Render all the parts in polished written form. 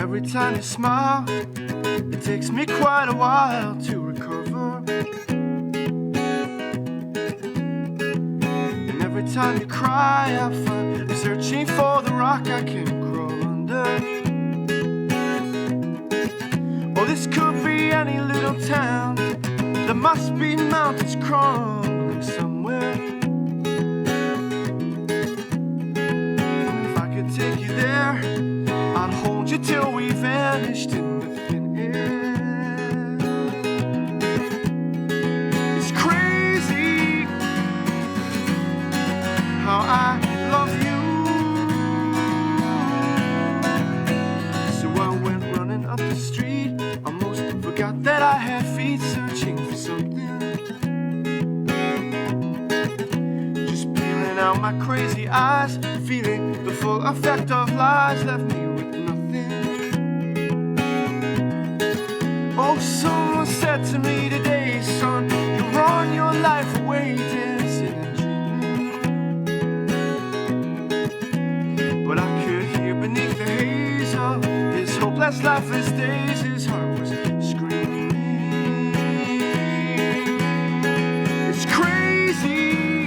Every time you smile, it takes me quite a while to recover. And every time you cry, I find I'm searching for the rock I can crawl under. Oh, this could be any little town. There must be mountains crumbling somewhere. And if I could take you there, I'd hold you till we vanished in the thin air. It's crazy how I love you. So I went running up the street, almost forgot that I had feet, searching for something. Just peeling out my crazy eyes, feeling the full effect of lies, left me with nothing. Oh, someone said to me today, son, you run your life away, dancing and dreaming. But I could hear beneath the haze of his hopeless, lifeless days, his heart was screaming. It's crazy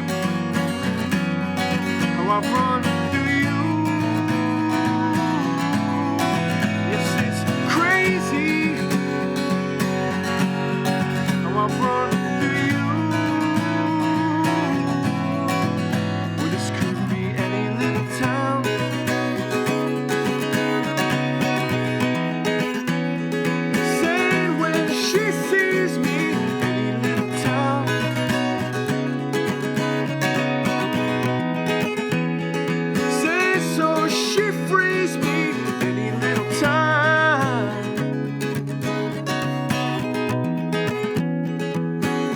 how I run through you. Yes, it's crazy how I run through you. Well, this could be any little town. Saying when she sees me, any little town. Say so she frees me, any little time.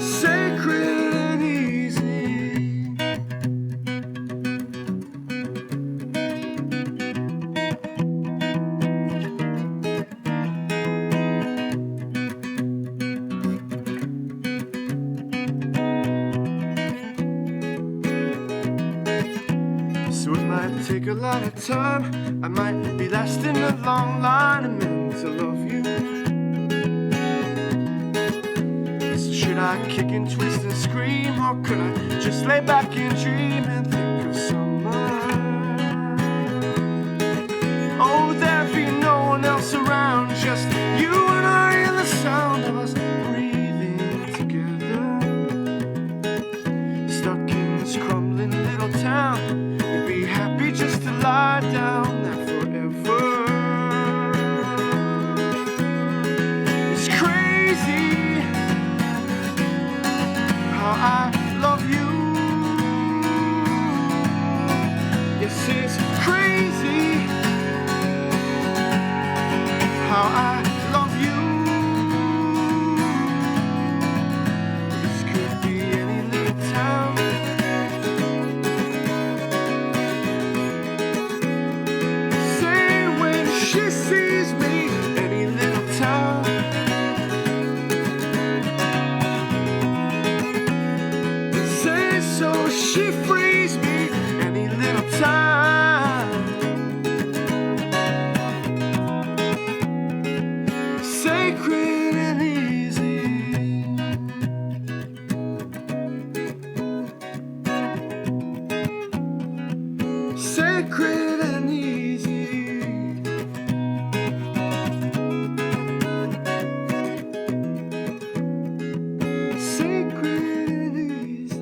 Sacred and easy. So it might take a lot of time. I might be last in a long line of men to love you. So should I kick and twist and scream, or could I just lay back and dream and think of summer? Oh, there'd be no one else around, just you and I and the sound of us breathing together. Stuck in this crumbling little town, we'd be happy just to lie down there forever. It's crazy how I love you. Yes, it's crazy how I love you. This could be any little town. Say when she sees me, any little town. Say so she frees me, any little time. Sacred and easy. Sacred and easy. Sacred and easy.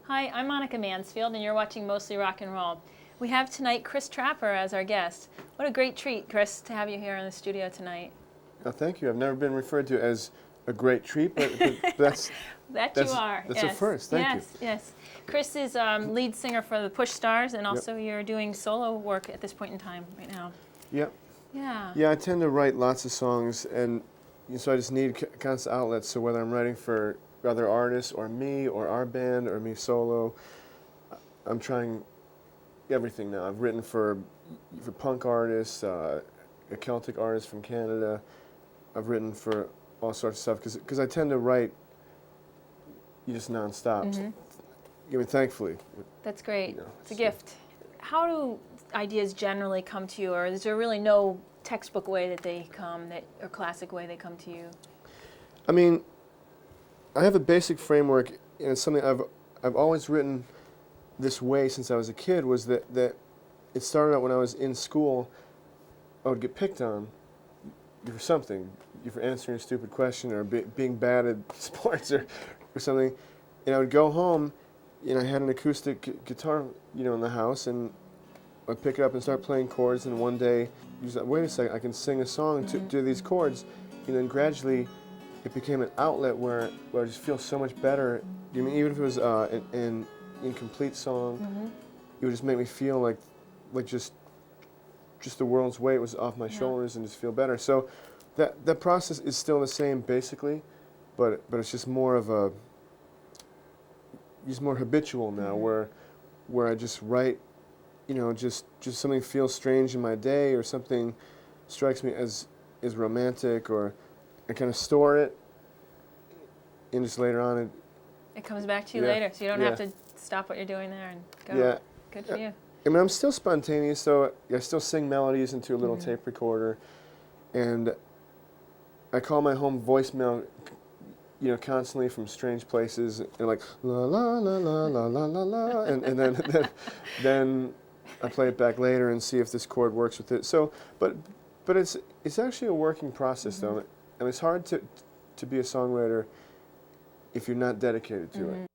Hi, I'm Monica Mansfield, and you're watching Mostly Rock and Roll. We have tonight ChrisTrapper as our guest. What a great treat, Chris, to have you here in the studio tonight. Thank you. I've never been referred to as a great treat, but that's That That's- you are. that's a yes. first. Thank you. Yes, yes. Chris is lead singer for the Push Stars, and also you're doing solo work at this point in time right now. Yep. Yeah. Yeah, I tend to write lots of songs, and so I just need constant outlets. So whether I'm writing for other artists, or me, or our band, or me solo, I'm trying everything now. I've written for punk artists, a Celtic artist from Canada. I've written for all sorts of stuff because I tend to write just nonstop. I mean, thankfully. That's great. You know, it's a gift. How do ideas generally come to you, or is there really no textbook way that they come, or classic way they come to you? I mean, I have a basic framework, and it's something I've always written this way since I was a kid. Was that it started out when I was in school. I would get picked on for something, for answering a stupid question or being bad at sports or something, and I would go home. I had an acoustic guitar, in the house, and I'd pick it up and start playing chords. And one day, you was like, wait a second, I can sing a song to these chords. And then gradually, it became an outlet where I just feel so much better. Even if it was an incomplete song, it would just make me feel like just the world's weight was off my shoulders and just feel better. So that process is still the same basically, but it's just more of a more habitual now, where I just write, just something feels strange in my day, or something strikes me as romantic, or I kind of store it, and just later on it comes back to you later, so you don't have to stop what you're doing there and go. Yeah. Good for you. I mean, I'm still spontaneous, so I still sing melodies into a little tape recorder, and I call my home voicemail, constantly from strange places, and like la la la la la la la la, and then I play it back later and see if this chord works with it. So, but it's actually a working process though, and it's hard to be a songwriter if you're not dedicated to it.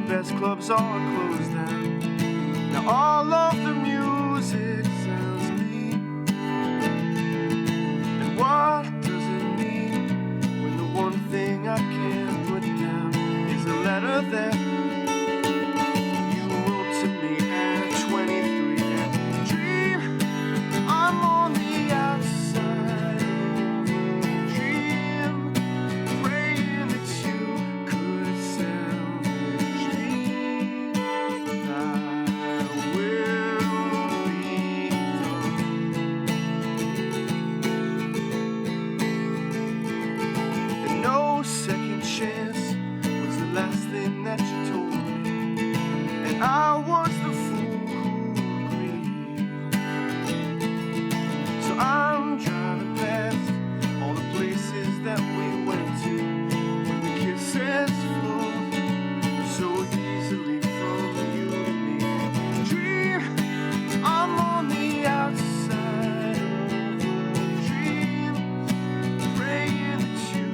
Best clubs are closed down. Now all of the music sounds mean. And what does it mean when the one thing I can't put down is a letter that you wrote to me at 23 and dream I'm on the outside of a dream, praying that you could sound. Second chance was the last thing that you told me, and I was the fool who agreed. So I'm driving past all the places that we went to when the kisses flowed so easily from you to me. Dream, I'm on the outside of a dream, praying that you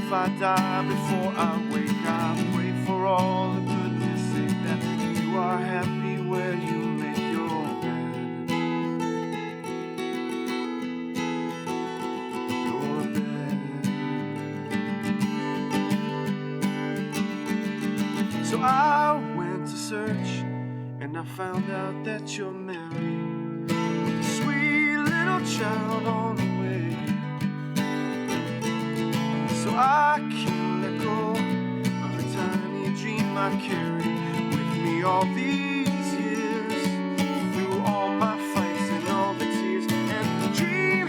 if I die before I wake, I pray for all the goodness sake that you are happy where you make your bed. Your bed. So I went to search, and I found out that you're married, sweet little child on the way. So I can't let go of the tiny dream I carry with me all these years, through all my fights and all the tears. And the dream,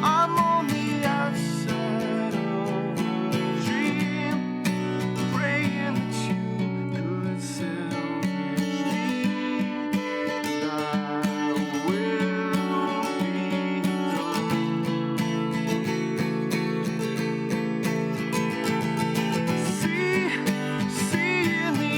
I'm on the outside of a dream, praying that you could salvage me. I will be done. See in the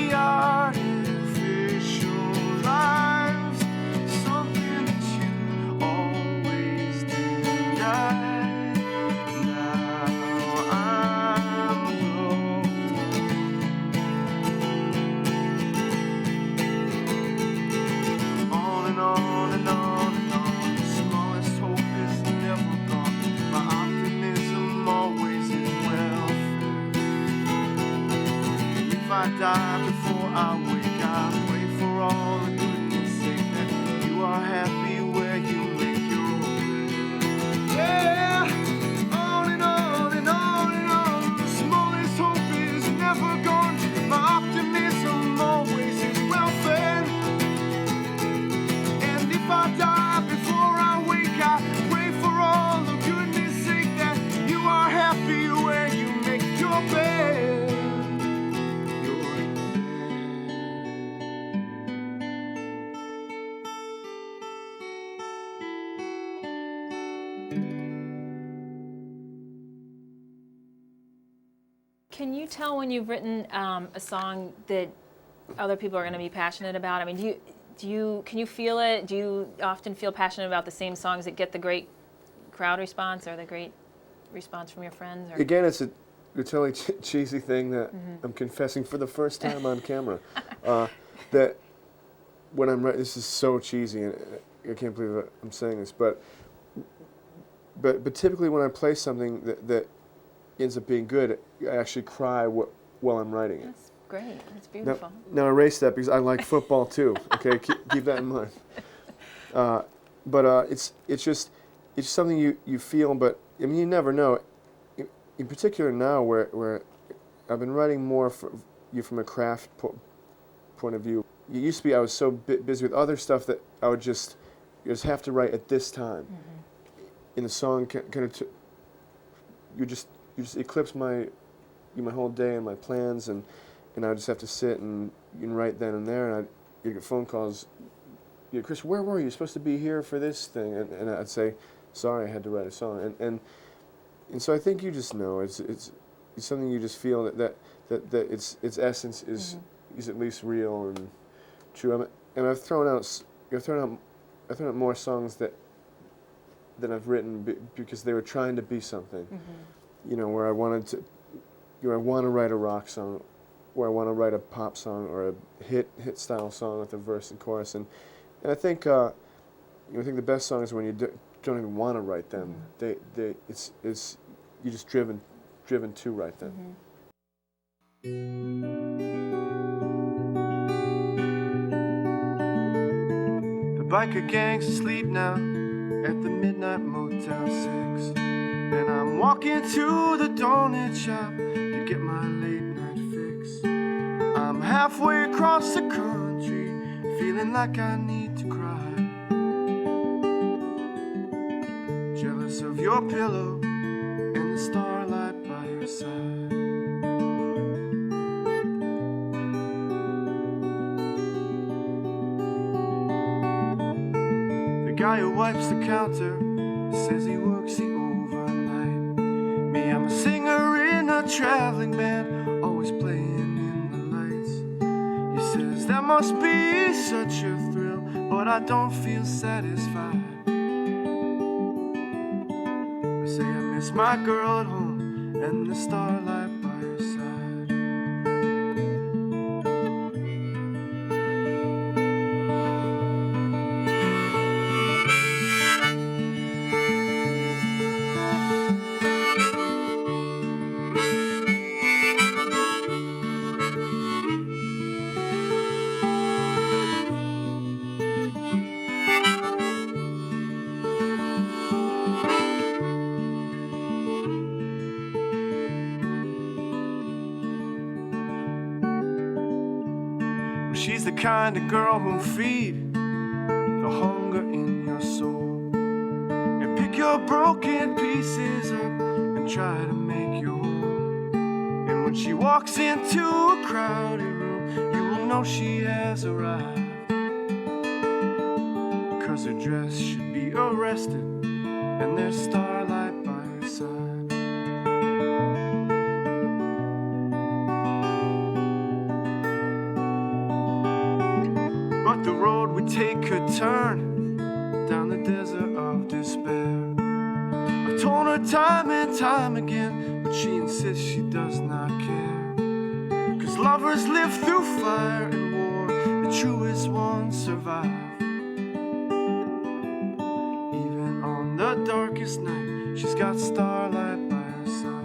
Can you tell when you've written a song that other people are going to be passionate about? I mean, can you feel it? Do you often feel passionate about the same songs that get the great crowd response or the great response from your friends? Or? Again, it's a totally cheesy thing that I'm confessing for the first time on camera. That when I'm writing, this is so cheesy, and I can't believe I'm saying this, but typically when I play something that ends up being good, I actually cry while I'm writing it. That's great. That's beautiful. Now erase that because I like football too. Okay, keep that in mind. It's just something you feel, but I mean you never know. In particular now, where I've been writing more from a craft point of view. It used to be I was so busy with other stuff that I would just have to write at this time. In the song, kind of you just eclipse my whole day and my plans, and I just have to sit and write then and there, and I'd get phone calls. Chris, where were you? You're supposed to be here for this thing, and I'd say, sorry, I had to write a song, and so I think you just know it's something you just feel that its essence is at least real and true. And I've thrown out more songs that I've written because they were trying to be something. Where I wanted to, I want to write a rock song, or I want to write a pop song or a hit style song with a verse and chorus, and I think I think the best songs are when you don't even want to write them. It's you're just driven to write them. The biker gang's asleep now at the midnight Motel 6, and I'm walking to the donut shop to get my late night fix. I'm halfway across the country, feeling like I need to cry, jealous of your pillow and the starlight by your side. The guy who wipes the counter says he works the overnight. Me, I'm a singer in a traveling band, always playing in the lights. He says that must be such a thrill, but I don't feel satisfied. I say I miss my girl at home and the starlight by her side. She's the kind of girl who'll feed the hunger in your soul and pick your broken pieces up and try to make you whole. And when she walks into a crowded room, you will know she has arrived, 'cause her dress should be arrested and there's starlight by her side. But the road we take could turn down the desert of despair. I've told her time and time again, but she insists she does not care. 'Cause lovers live through fire and war, the truest ones survive. Even on the darkest night, she's got starlight by her side.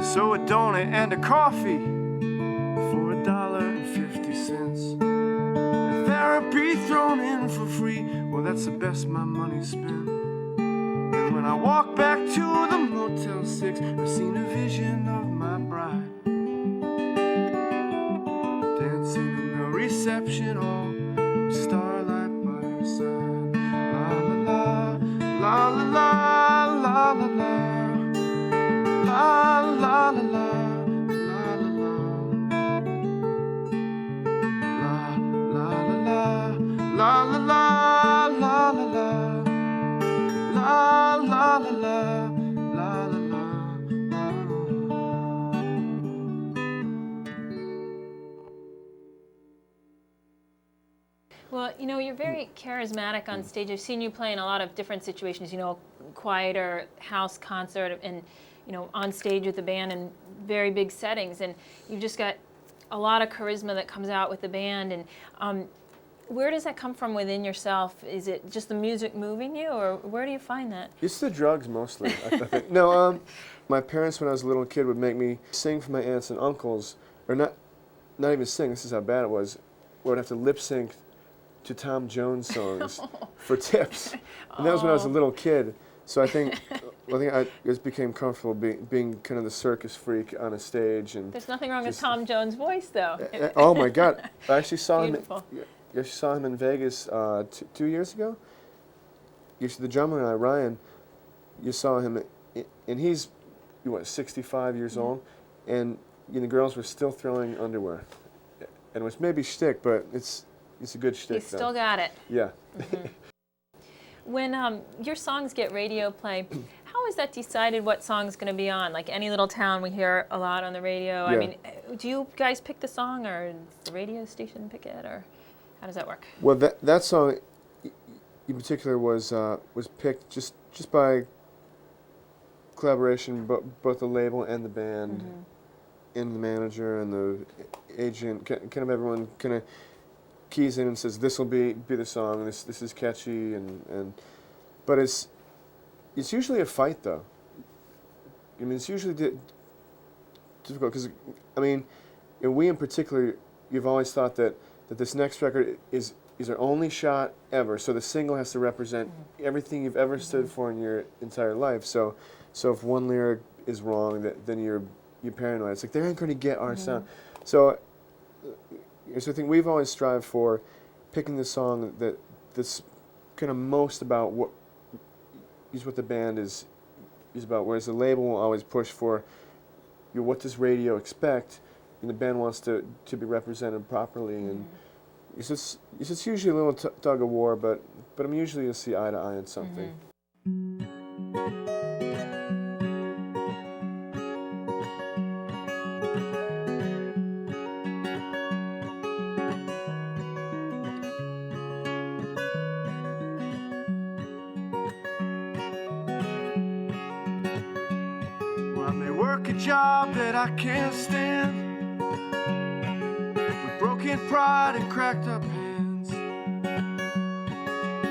So a donut and a coffee for $1.50. And therapy thrown in for free. Well, that's the best my money's spent. And when I walk back to the Motel 6, I've seen a vision of my bride dancing in the reception hall, with starlight by her side. La la la, la la la, la la la, la la la la, la la la, la la la, la la la, la la la, la la la la, la la la. Well, you know, you're very charismatic on stage. I've seen you play in a lot of different situations, you know, quieter house concert and, you know, on stage with the band in very big settings. And you've just got a lot of charisma that comes out with the band. And where does that come from within yourself? Is it just the music moving you, or where do you find that? It's the drugs mostly, I think. No, my parents, when I was a little kid, would make me sing for my aunts and uncles, or not even sing, this is how bad it was. I would have to lip sync to Tom Jones songs for tips. And that was when I was a little kid. So I think I just became comfortable being kind of the circus freak on a stage. And There's nothing wrong with Tom Jones' voice, though. Oh my God! I actually saw Beautiful. him. I saw him in Vegas 2 years ago. The drummer and I, Ryan, you saw him, and he's 65 years old, and the girls were still throwing underwear, and it was maybe shtick, but it's a good shtick. He's still got it. Yeah. When your songs get radio play, how is that decided what song's going to be on? Like Any Little Town, we hear a lot on the radio. I Yeah. mean, do you guys pick the song, or does the radio station pick it, or how does that work? Well, that song in particular was picked just by collaboration, both the label and the band, and the manager and the agent. Kind of everyone kind of keys in and says, this will be the song, this is catchy, but it's usually a fight, though. I mean, it's usually difficult, because, I mean, and we in particular, you've always thought that this next record is our only shot ever, so the single has to represent everything you've ever stood for in your entire life. So if one lyric is wrong, then you're paranoid. It's like, they aren't going to get our sound. So I think we've always strived for picking the song that's kind of most about what the band is about, whereas the label will always push for what does radio expect, and the band wants to be represented properly. And it's just usually a little tug of war, but I'm usually going to see eye to eye on something. I may work a job that I can't stand, with broken pride and cracked up hands.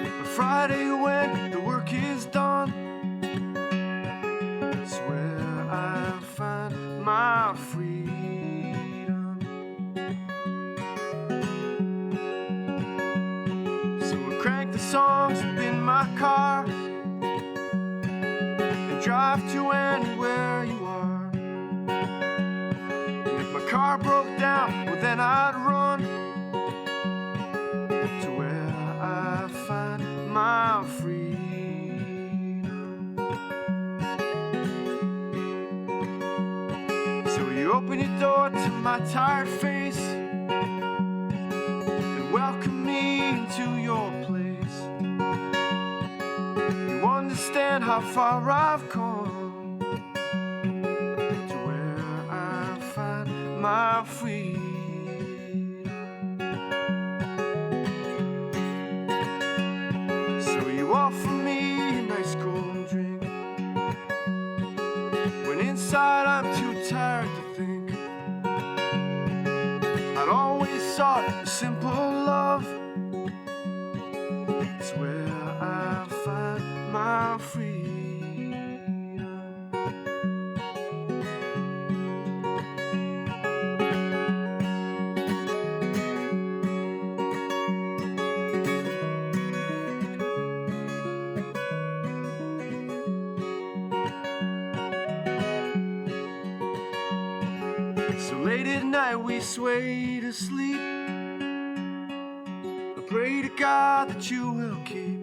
But Friday when the work is done, it's where I find my freedom. So I crank the songs up in my car, drive to anywhere you are. And if my car broke down, well then I'd run to where I find my freedom. So you open your door to my tired face and welcome me into your place. Understand how far I've come to where I find my freedom. So you offer me a nice cold drink when inside I'm too tired to think. I'd always sought a simple love. It's where I find my freedom. So late at night we sway to sleep. I pray to God that you will keep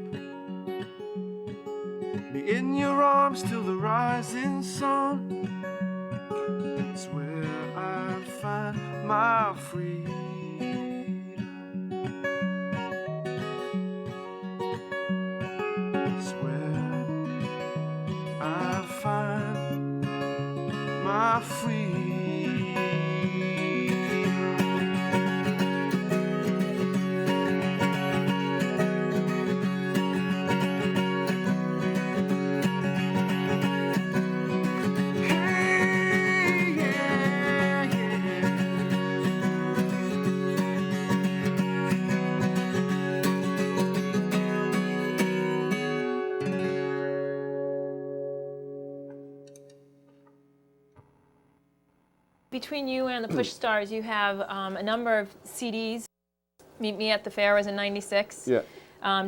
me in your arms till the rising sun. It's where I find my freedom. It's where I find my freedom. Hey, yeah, yeah. Between you and the Push Stars, you have a number of CDs. Meet Me at the Fair was in '96. Yeah.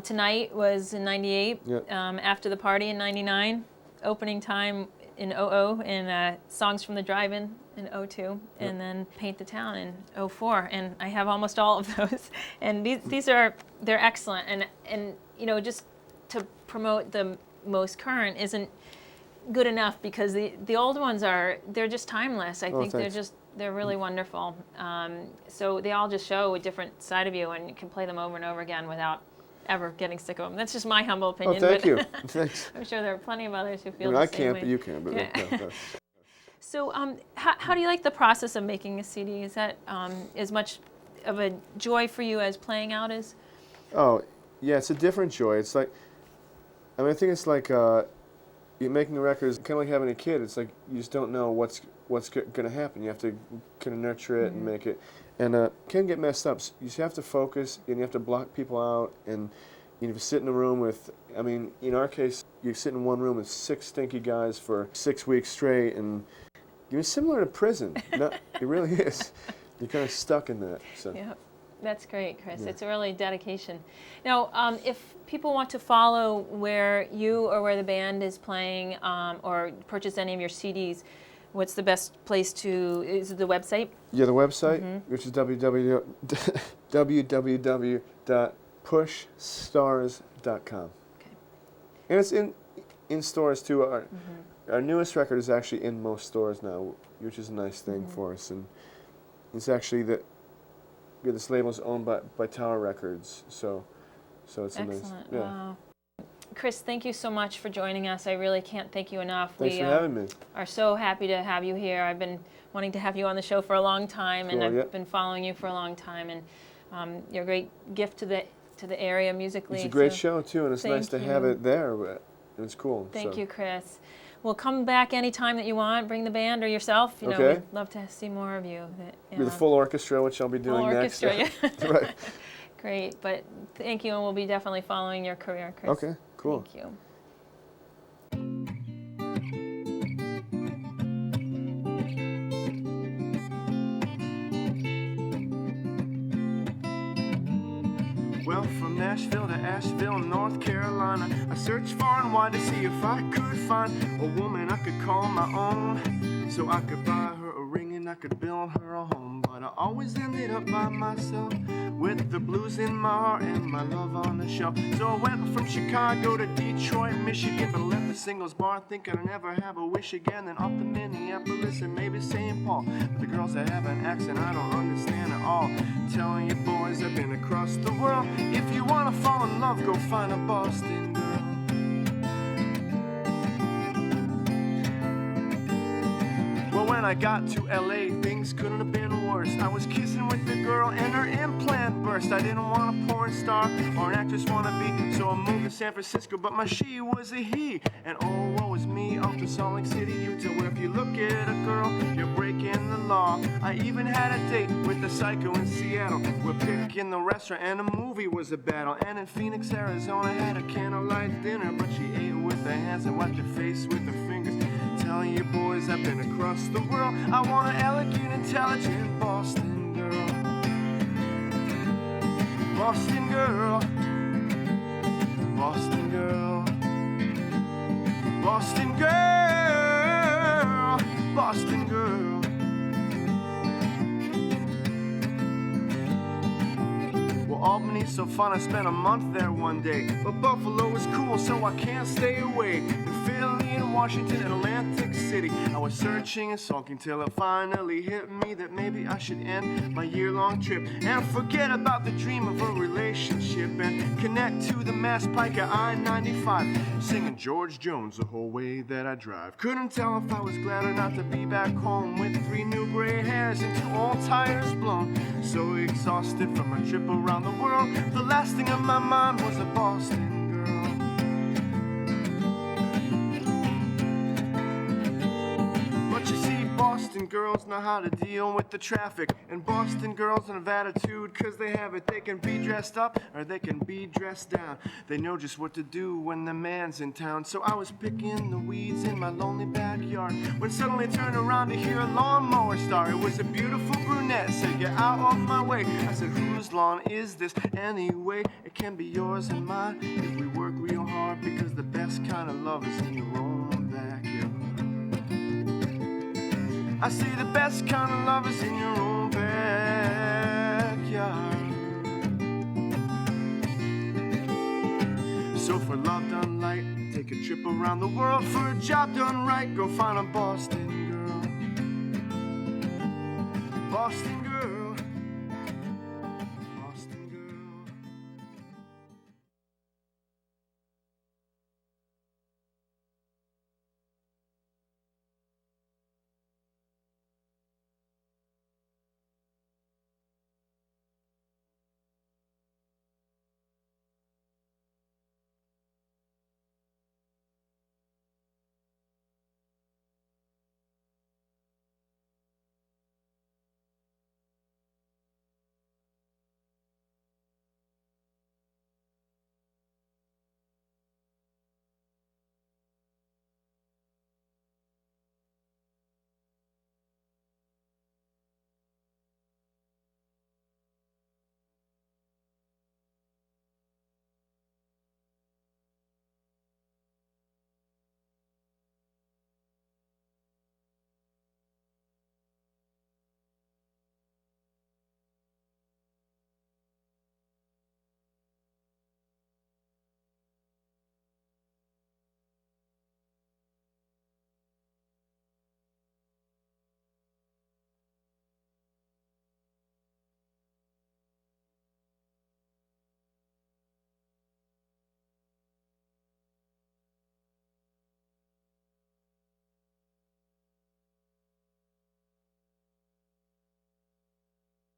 Tonight was in '98. Yeah. After the Party in '99. Opening Time in '00, and Songs from the Drive-In in '02, and then Paint the Town in '04. And I have almost all of those. And they're excellent. And you know, just to promote the most current isn't good enough, because the old ones they're just timeless. I think thanks. they're really wonderful. So they all just show a different side of you, and you can play them over and over again without ever getting sick of them. That's just my humble opinion. Oh, thank but you. Thanks. I'm sure there are plenty of others who I feel mean, the I same can't, way. but you can. But Yeah. So how do you like the process of making a CD? Is that as much of a joy for you as playing out is? Oh, yeah, it's a different joy. It's like, I mean, I think it's like you're making a record is kind of like having a kid. It's like you just don't know what's going to happen. You have to kind of nurture it and make it. And it can get messed up. So you just have to focus, and you have to block people out. And you know, if you sit in a room with, I mean, in our case, you sit in one room with 6 stinky guys for 6 weeks straight, and it's similar to prison. No, it really is. You're kind of stuck in that. So. Yeah, that's great, Chris. It's a really dedication. Now, if people want to follow where you or where the band is playing, or purchase any of your CDs, what's the best place to? Is it the website? Yeah, the website, which is www.pushstars.com. Okay. And it's in stores too. Our newest record is actually in most stores now, which is a nice thing for us. And it's actually this label is owned by Tower Records, so it's a nice. Excellent. Yeah. Wow. Chris, thank you so much for joining us. I really can't thank you enough. Thanks for having me. Are so happy to have you here. I've been wanting to have you on the show for a long time, and Cool, I've been following you for a long time. And you're a great gift to the area musically. It's a great so show too, and it's nice to have it there. But it's cool. Thank you, Chris. Well, come back anytime that you want. Bring the band or yourself. You know, Okay. we'd love to see more of you. With the full orchestra, which I'll be doing next. Orchestra, yeah. Right. Great, but thank you, and we'll be definitely following your career, Chris. Okay. Cool. Thank you. Well, from Nashville to Asheville, North Carolina, I searched far and wide to see if I could find a woman I could call my own, so I could buy her a ring and I could build her a home. But I always ended up by myself, with the blues in my heart and my love on the shelf. So I went from Chicago to Detroit, Michigan, but left the singles bar thinking I'd never have a wish again. Then off to Minneapolis and maybe St. Paul, but the girls that have an accent I don't understand at all. Telling you boys I've been across the world. If you wanna fall in love, go find a Boston girl. Well, when I got to LA, things couldn't have been worse. I was kissing with the girl and her implant burst. I didn't want a porn star or an actress wannabe, so I moved to San Francisco, but my she was a he. And oh, woe is me, off to Salt Lake City, Utah, where if you look at a girl, you're breaking the law. I even had a date with the psycho in Seattle. We're picking the restaurant and a movie was a battle. And in Phoenix, Arizona, had a candlelight dinner, but she ate with her hands and wiped her face with her fingers. Telling you boys I've been across the world. I want an elegant, intelligent Boston girl. Boston girl. Boston girl. Boston girl. Boston girl. so fun, I spent a month there one day. But Buffalo was cool, so I can't stay away. In Philly and Washington and Atlantic City, I was searching and sulking till it finally hit me that maybe I should end my year-long trip and forget about the dream of a relationship and connect to the Mass Pike at I-95, singing George Jones the whole way that I drive. Couldn't tell if I was glad or not to be back home with 3 new gray hairs and 2 old tires blown. So exhausted from a trip around the world, the last thing on my mind was a Boston girl. But you see, Boston girls know how to deal with the traffic, and Boston girls don't have attitude cause they have it. They can be dressed up or they can be dressed down. They know just what to do when the man's in town. So I was picking the weeds in my lonely backyard when suddenly turned around to hear a lawnmower start. It was a beautiful brunette, said get out of my way. I said whose lawn is this anyway? It can be yours and mine if we work real hard, because the best kind of love is in your own backyard. I say the best kind of love is in your own backyard. So for love done light, take a trip around the world. For a job done right, go find a Boston girl. Boston girl. Boston girl.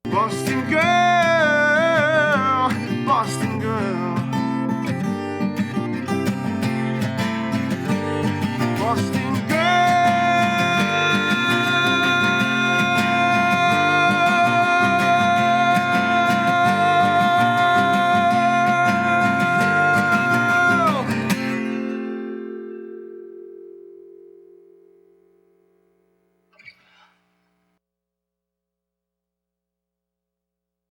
Boston girl.